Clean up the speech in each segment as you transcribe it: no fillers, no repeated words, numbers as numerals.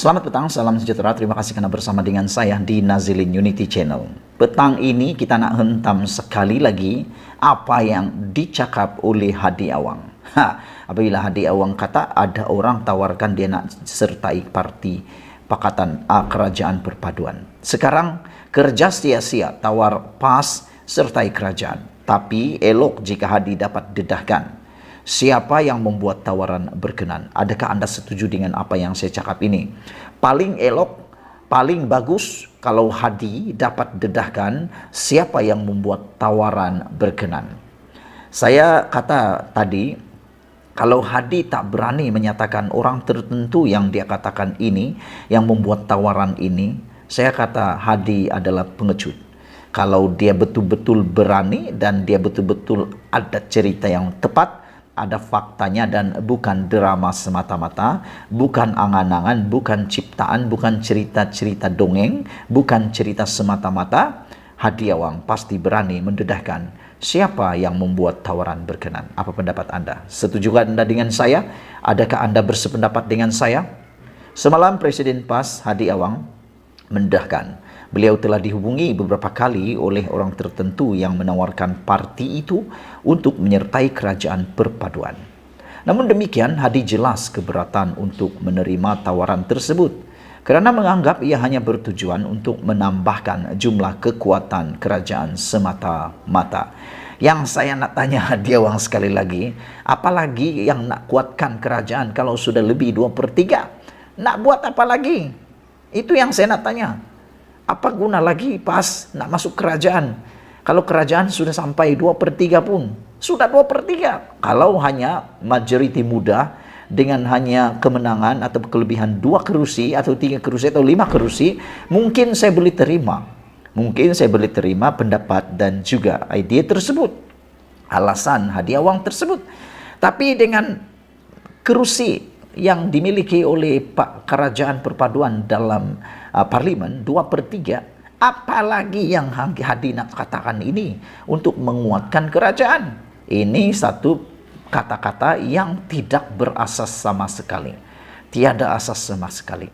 Selamat petang, salam sejahtera. Terima kasih karena bersama dengan saya di Nazilin Unity Channel. Petang ini kita nak hentam sekali lagi apa yang dicakap oleh Hadi Awang. Apabila Hadi Awang kata ada orang tawarkan dia nak sertai parti Pakatan Kerajaan Perpaduan. Sekarang kerja sia-sia tawar PAS sertai kerajaan. Tapi elok jika Hadi dapat dedahkan siapa yang membuat tawaran berkenan. Adakah Anda setuju dengan apa yang saya cakap ini? Paling elok, paling bagus kalau Hadi dapat dedahkan siapa yang membuat tawaran berkenan. Saya kata tadi, kalau Hadi tak berani menyatakan orang tertentu yang dia katakan ini, yang membuat tawaran ini, saya kata Hadi adalah pengecut. Kalau dia betul-betul berani dan dia betul-betul ada cerita yang tepat, ada faktanya dan bukan drama semata-mata, bukan angan-angan, bukan ciptaan, bukan cerita-cerita dongeng, bukan cerita semata-mata, Hadi Awang pasti berani mendedahkan siapa yang membuat tawaran berkenan. Apa pendapat Anda? Setujukah Anda dengan saya? Adakah Anda bersependapat dengan saya? Semalam Presiden PAS Hadi Awang mendedahkan beliau telah dihubungi beberapa kali oleh orang tertentu yang menawarkan parti itu untuk menyertai kerajaan perpaduan. Namun demikian, Hadi jelas keberatan untuk menerima tawaran tersebut kerana menganggap ia hanya bertujuan untuk menambahkan jumlah kekuatan kerajaan semata-mata. Yang saya nak tanya Hadi Awang sekali lagi, apalagi yang nak kuatkan kerajaan kalau sudah lebih 2/3? Nak buat apa lagi? Itu yang saya nak tanya. Apa guna lagi PAS nak masuk kerajaan? Kalau kerajaan sudah sampai 2/3 pun, sudah 2/3. Kalau hanya majoriti muda dengan hanya kemenangan atau kelebihan 2 kerusi atau 3 kerusi atau 5 kerusi, mungkin saya boleh terima. Mungkin saya boleh terima pendapat dan juga idea tersebut, alasan Hadi Awang tersebut. Tapi dengan kerusi yang dimiliki oleh Pak Kerajaan Perpaduan dalam Parlimen 2/3, apalagi yang Hadi nak katakan ini untuk menguatkan kerajaan? Ini satu kata-kata yang tidak berasas sama sekali, tiada asas sama sekali.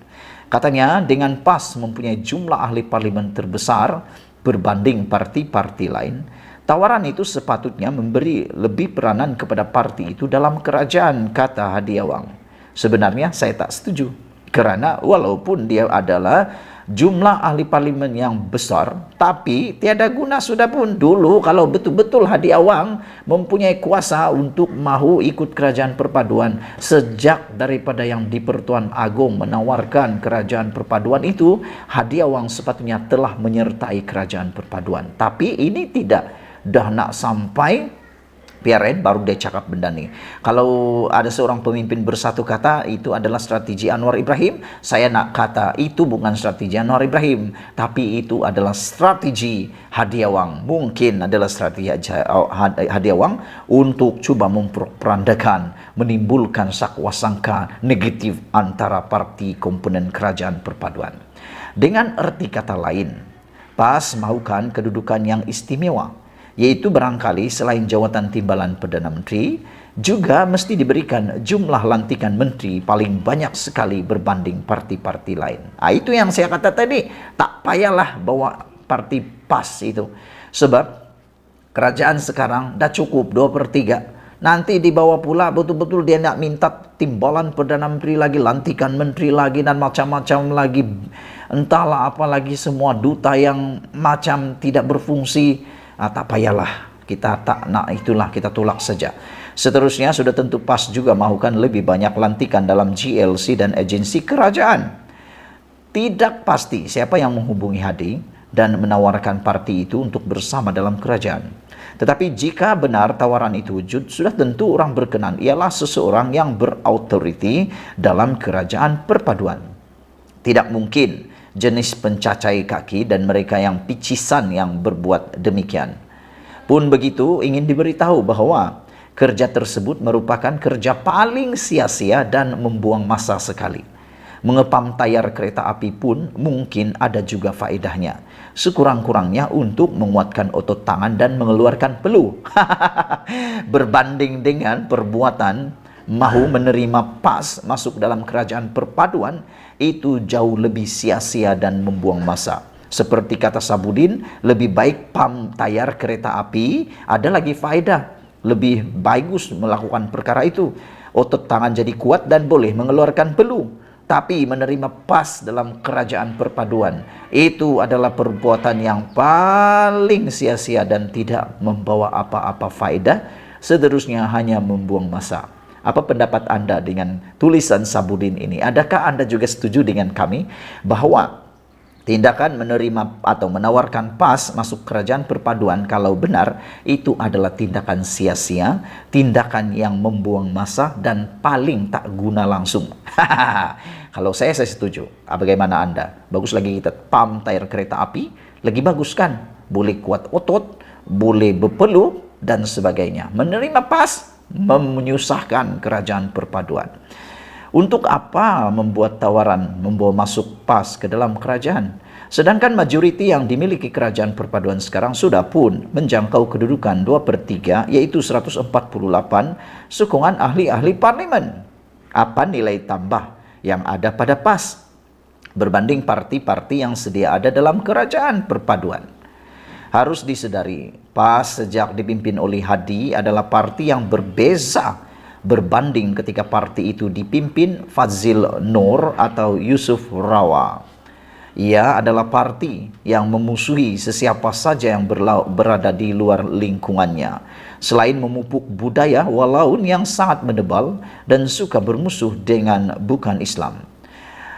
Katanya dengan PAS mempunyai jumlah ahli parlimen terbesar berbanding parti-parti lain, tawaran itu sepatutnya memberi lebih peranan kepada parti itu dalam kerajaan, kata Hadi Awang. Sebenarnya saya tak setuju, kerana walaupun dia adalah jumlah ahli parlimen yang besar, tapi tiada guna sudah pun. Dulu kalau betul-betul Hadi Awang mempunyai kuasa untuk mahu ikut kerajaan perpaduan, sejak daripada yang di Pertuan Agong menawarkan kerajaan perpaduan itu, Hadi Awang sepatutnya telah menyertai kerajaan perpaduan. Tapi ini tidak, dah nak sampai PRN baru dia cakap benda ni. Kalau ada seorang pemimpin bersatu kata itu adalah strategi Anwar Ibrahim, saya nak kata itu bukan strategi Anwar Ibrahim, tapi itu adalah strategi Hadi Awang. Mungkin adalah strategi Hadi Awang untuk cuba memperandakan, menimbulkan sakwa-sangka negatif antara parti komponen kerajaan perpaduan. Dengan erti kata lain, PAS mahukan kedudukan yang istimewa, yaitu barangkali selain jawatan timbalan Perdana Menteri, juga mesti diberikan jumlah lantikan menteri paling banyak sekali berbanding parti-parti lain. Itu yang saya kata tadi, tak payahlah bawa parti PAS itu. Sebab kerajaan sekarang dah cukup 2/3. Nanti dibawa pula betul-betul dia nak minta timbalan Perdana Menteri lagi, lantikan menteri lagi dan macam-macam lagi. Entahlah apa lagi, semua duta yang macam tidak berfungsi. Tak payahlah, kita tak nak itulah, kita tolak saja. Seterusnya sudah tentu PAS juga mahukan lebih banyak lantikan dalam GLC dan agensi kerajaan. Tidak pasti siapa yang menghubungi Hadi dan menawarkan parti itu untuk bersama dalam kerajaan. Tetapi jika benar tawaran itu wujud, sudah tentu orang berkenan ialah seseorang yang berautoriti dalam kerajaan perpaduan. Tidak mungkin jenis pencacai kaki dan mereka yang picisan yang berbuat demikian. Pun begitu, ingin diberitahu bahawa kerja tersebut merupakan kerja paling sia-sia dan membuang masa sekali. Mengepam tayar kereta api pun mungkin ada juga faedahnya, sekurang-kurangnya untuk menguatkan otot tangan dan mengeluarkan peluh. Berbanding dengan perbuatan mahu menerima PAS masuk dalam kerajaan perpaduan itu jauh lebih sia-sia dan membuang masa. Seperti kata Sabudin, lebih baik PAM tayar kereta api, ada lagi faedah. Lebih bagus melakukan perkara itu. Otot tangan jadi kuat dan boleh mengeluarkan peluh. Tapi menerima PAS dalam kerajaan perpaduan itu adalah perbuatan yang paling sia-sia dan tidak membawa apa-apa faedah, seterusnya hanya membuang masa. Apa pendapat Anda dengan tulisan Sabudin ini? Adakah Anda juga setuju dengan kami bahwa tindakan menerima atau menawarkan PAS masuk kerajaan perpaduan kalau benar itu adalah tindakan sia-sia, tindakan yang membuang masa dan paling tak guna langsung. Kalau saya setuju. Bagaimana Anda? Bagus lagi kita PAM tayar kereta api, lagi bagus kan? Boleh kuat otot, boleh berpeluh dan sebagainya. Menerima PAS menyusahkan kerajaan perpaduan. Untuk apa membuat tawaran membawa masuk PAS ke dalam kerajaan? Sedangkan majoriti yang dimiliki kerajaan perpaduan sekarang sudah pun menjangkau kedudukan 2/3, yaitu 148 sokongan ahli-ahli parlimen. Apa nilai tambah yang ada pada PAS berbanding parti-parti yang sedia ada dalam kerajaan perpaduan? Harus disedari, PAS sejak dipimpin oleh Hadi adalah parti yang berbeza berbanding ketika parti itu dipimpin Fadzil Nur atau Yusuf Rawa. Ia adalah parti yang memusuhi sesiapa saja yang berada di luar lingkungannya. Selain memupuk budaya walaun yang sangat menebal dan suka bermusuh dengan bukan Islam.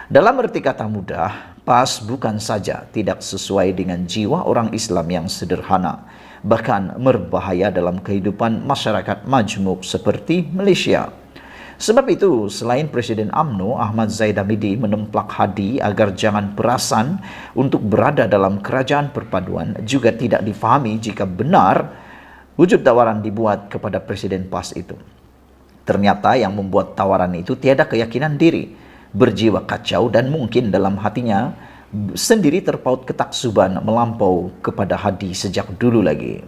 Dalam arti kata mudah, PAS bukan saja tidak sesuai dengan jiwa orang Islam yang sederhana, bahkan berbahaya dalam kehidupan masyarakat majmuk seperti Malaysia. Sebab itu, selain Presiden UMNO Ahmad Zaid Hamidi menemplak Hadi agar jangan perasan untuk berada dalam kerajaan perpaduan, juga tidak difahami jika benar wujud tawaran dibuat kepada Presiden PAS itu. Ternyata yang membuat tawaran itu tiada keyakinan diri, berjiwa kacau dan mungkin dalam hatinya sendiri terpaut ketaksuban melampau kepada Hadi sejak dulu lagi.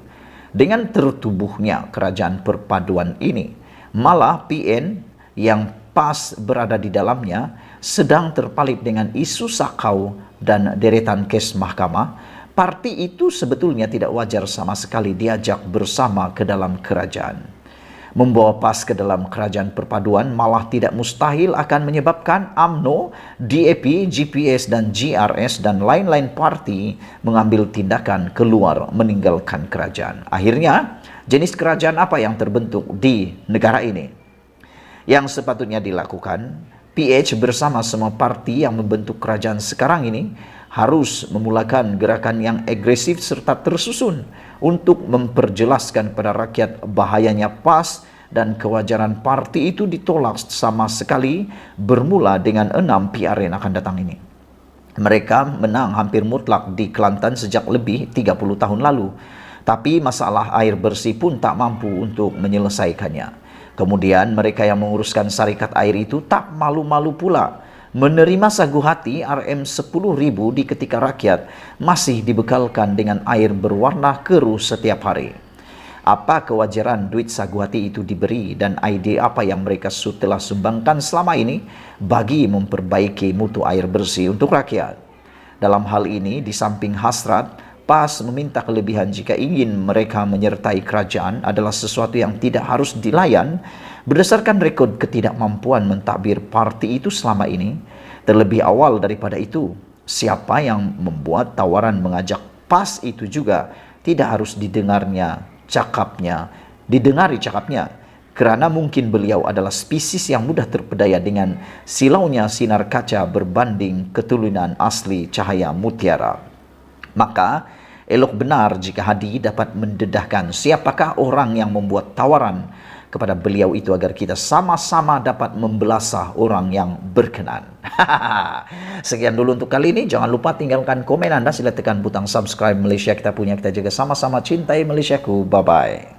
Dengan tertubuhnya kerajaan perpaduan ini, malah PN yang PAS berada di dalamnya sedang terpalit dengan isu sakau dan deretan kes mahkamah. Parti itu sebetulnya tidak wajar sama sekali diajak bersama ke dalam kerajaan. Membawa PAS ke dalam kerajaan perpaduan malah tidak mustahil akan menyebabkan UMNO, DAP, GPS dan GRS dan lain-lain parti mengambil tindakan keluar meninggalkan kerajaan. Akhirnya, jenis kerajaan apa yang terbentuk di negara ini? Yang sepatutnya dilakukan, PH bersama semua parti yang membentuk kerajaan sekarang ini harus memulakan gerakan yang agresif serta tersusun untuk memperjelaskan pada rakyat bahayanya PAS dan kewajaran parti itu ditolak sama sekali bermula dengan 6 PR yang akan datang ini. Mereka menang hampir mutlak di Kelantan sejak lebih 30 tahun lalu, tapi masalah air bersih pun tak mampu untuk menyelesaikannya. Kemudian mereka yang menguruskan syarikat air itu tak malu-malu pula menerima sagu hati RM10.000 di ketika rakyat masih dibekalkan dengan air berwarna keruh setiap hari. Apa kewajaran duit sagu hati itu diberi dan ide apa yang mereka telah sumbangkan selama ini bagi memperbaiki mutu air bersih untuk rakyat? Dalam hal ini, di samping hasrat, PAS meminta kelebihan jika ingin mereka menyertai kerajaan adalah sesuatu yang tidak harus dilayan berdasarkan rekod ketidakmampuan mentadbir parti itu selama ini. Terlebih awal daripada itu, siapa yang membuat tawaran mengajak PAS itu juga tidak harus didengari cakapnya, kerana mungkin beliau adalah spesies yang mudah terpedaya dengan silaunya sinar kaca berbanding keturunan asli cahaya mutiara. Maka elok benar jika Hadi dapat mendedahkan siapakah orang yang membuat tawaran kepada beliau itu agar kita sama-sama dapat membelasah orang yang berkenan. Sekian dulu untuk kali ini. Jangan lupa tinggalkan komen Anda. Sila tekan butang subscribe Malaysia Kita Punya. Kita jaga sama-sama cintai Malaysiaku. Bye-bye.